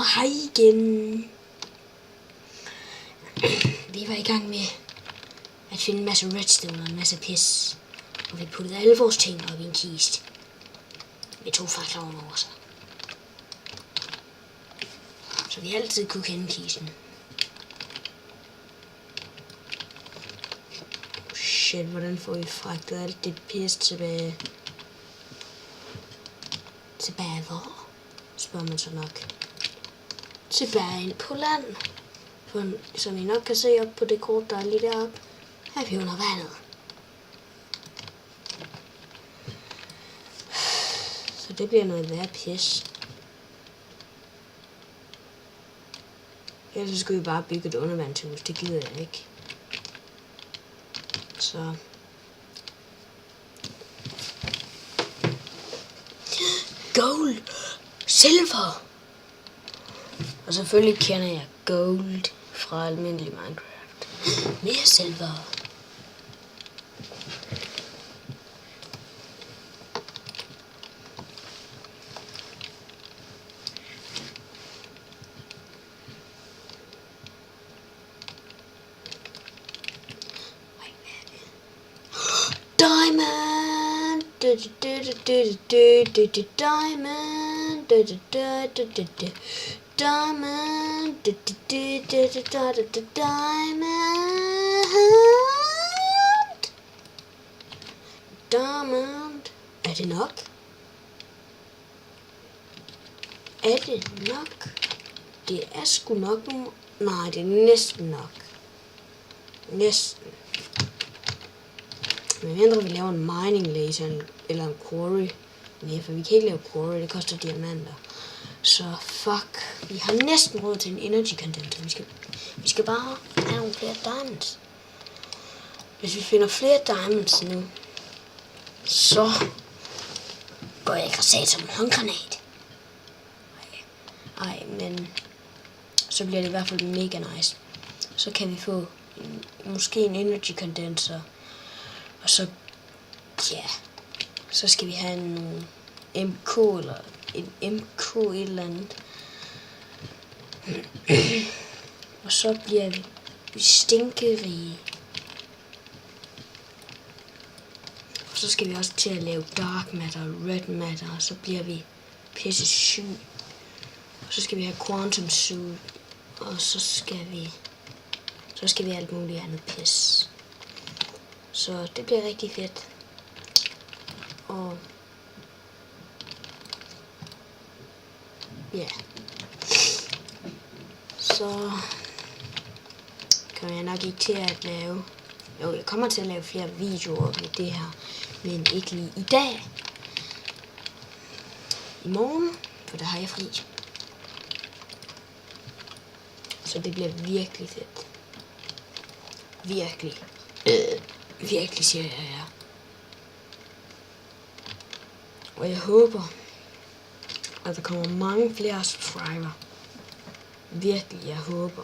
Og hej igen. Vi var i gang med at finde en masse redstone og en masse pis. Og vi puttede alle vores ting op i en kiste. Med 2 fakler over sig. Så vi altid kunne kende kisten. Shit, hvordan får vi fragtet alt det pis tilbage? Tilbage hvor? Spørger man så nok. Tilbage ind på land. For, som I nok kan se op på det kort, der er lige deroppe, er vi under vandet. Så det bliver noget værre pis. Ellers skulle vi bare bygge et undervandshus, det gider jeg ikke. Så gold, silver. Og selvfølgelig kender jeg gold fra almindelig Minecraft. Mere silver. Diamond. Diamond. Diamond. Diamond. Er det nok? Er det nok? Det er sgu nok nu. Nej, det er næsten nok. Næsten. Men mindre vi laver en mining laser eller en quarry. Nej, for vi kan ikke lave quarry, det koster diamanter. Så fuck, vi har næsten råd til en energy condenser. Vi skal bare have nogle flere diamonds. Hvis vi finder flere diamonds nu, så går jeg ikke og sagde som en håndgranat. Ej, men så bliver det i hvert fald mega nice. Så kan vi få måske en energy condenser. Og så, ja, så skal vi have en MK eller en MK et eller andet. Og så bliver vi stinkerige. Og så skal vi også til at lave dark matter og red matter, og så bliver vi pisse syg. Og så skal vi have quantum suit, og så skal vi alt muligt andet pis. Så det bliver rigtig fedt. Og ja. Så kommer jeg nok ikke til at lave. Jo, jeg kommer til at lave flere videoer med det her, men ikke lige i dag. I morgen, for der har jeg fri. Så det bliver virkelig fedt. Virkelig. Virkelig siger jeg ja. Og jeg håber, at der kommer mange flere subscriber. Virkelig, jeg håber.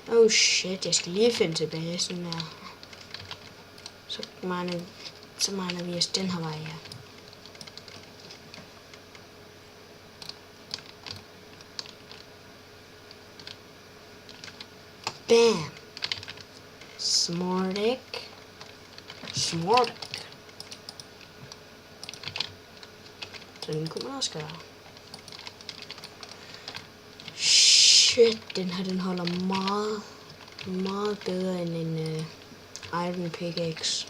Oh shit, jeg skal lige finde tilbage sådan her. Så mangler vi os den her vej her. Bam! Smortic. Sådan kunne man også gøre. Shit, den her den holder meget bedre end en iron pickaxe.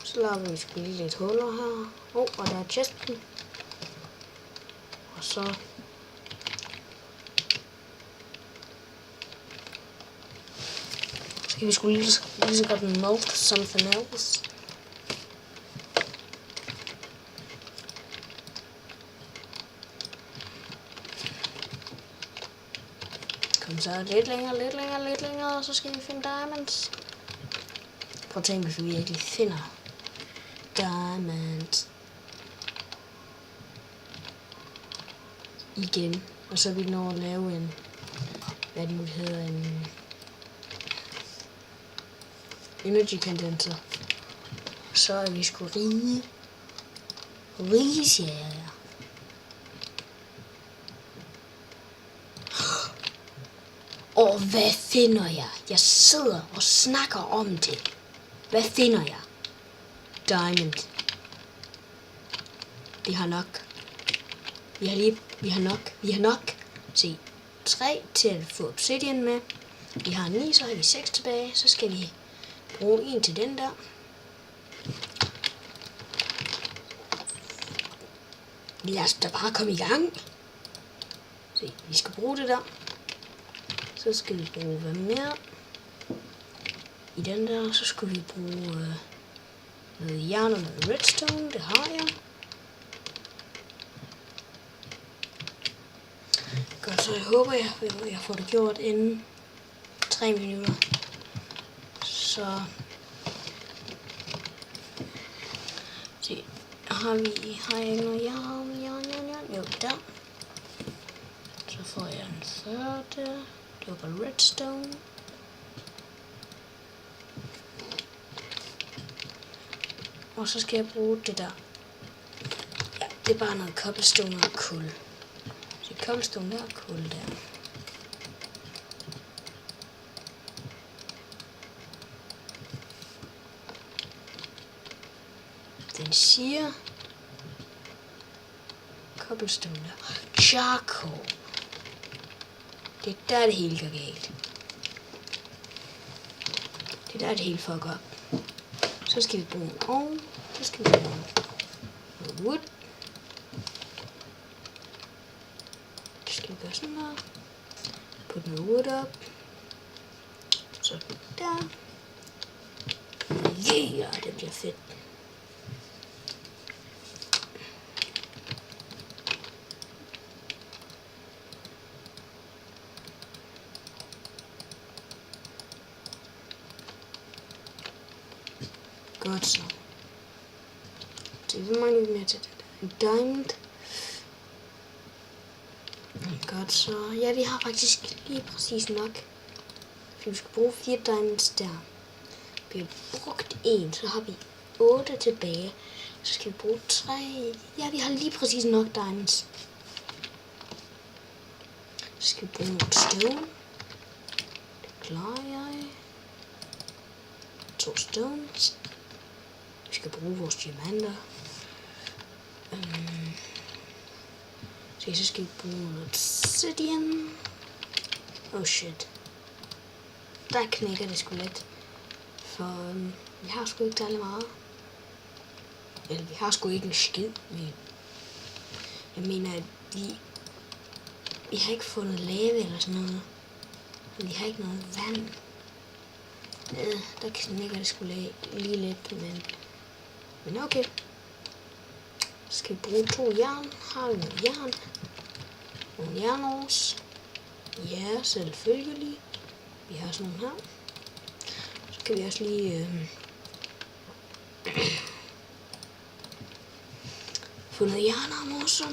Så laver vi sgu lige lidt huller her. Og der er chesten. Og så skal vi sgu lige så godt melt something else. Kom så lidt længere, og så skal vi finde diamonds. Prøv at tænke, hvis vi virkelig finder diamond. Igen. Og så vil vi nå at lave en, hvad det nu hedder, en energy condenser. Så er vi sgu rige. Rige, siger jeg. Og hvad finder jeg? Jeg sidder og snakker om det. Hvad finder jeg? Diamond. Vi har nok. Vi har nok. Se, 3 til at få obsidian med. Vi har 9, så har vi 6 tilbage. Så skal vi bruge en til den der. Lad os da bare komme i gang. Se, vi skal bruge det der. Så skal vi bruge hvad mere? I den der, så skal vi bruge noget jern og noget redstone. Det har jeg. Godt, så jeg håber, jeg får det gjort inden 3 minutter. Så se, har jeg ikke noget jern? Jo, der. Så får jeg en 40 der. Det var bare redstone. Og så skal jeg bruge det der. Ja, det er bare noget cobblestone og kul. Så cobblestone der og kul der. Den siger cobblestone der. Charcoal. Det er der, det hele går galt. Det er der, det hele fucker op. Så skal vi bruge en ovn. Så skal vi bruge noget wood. Så skal vi gøre sådan her. Putte noget wood op. Sådan der. Yeah, det bliver fedt. Godt så. Det mangler vi mere til det der. En diamond. Godt så. Ja, vi har faktisk lige præcis nok. For vi skal bruge 4 diamonds der. Vi har brugt 1, så har vi 8 tilbage. Så skal vi bruge 3. Ja, vi har lige præcis nok diamonds. Så skal vi bruge noget stone. Det klarer jeg. 2 stones. Vi skal bruge vores diamanter. Så skal vi bruge noget obsidian. Oh shit. Der knækker det sgu lidt. For vi har sgu ikke særlig meget. Eller vi har sgu ikke en skid. Jeg mener, at vi har ikke fundet lave eller sådan noget. Vi har ikke noget vand. Der knækker det sgu lige lidt, men okay. Så skal vi bruge 2 jern. Har vi noget jern? Nogle jernårs. Ja, selvfølgelig. Vi har sådan nogle her. Så kan vi også lige få noget jernarm også.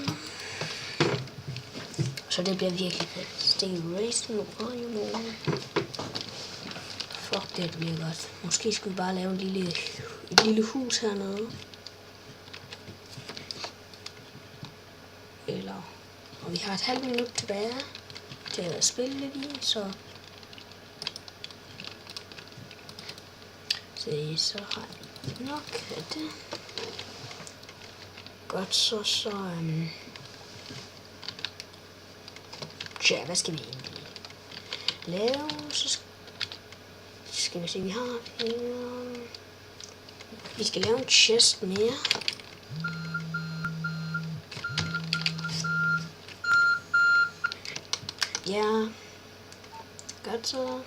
Så det bliver virkelig fedt. Stay racing uranium. Fuck, det bliver godt. Måske skulle vi bare lave et lille hus hernede. Og vi har et halvt minut tilbage til at spille lidt i, så så har jeg nok af det. Godt, så tja, hvad skal vi egentlig lave? Så skal vi se, vi skal lave en chest mere. Ja, godt så.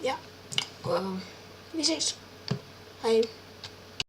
Ja, og vi ses. Hej.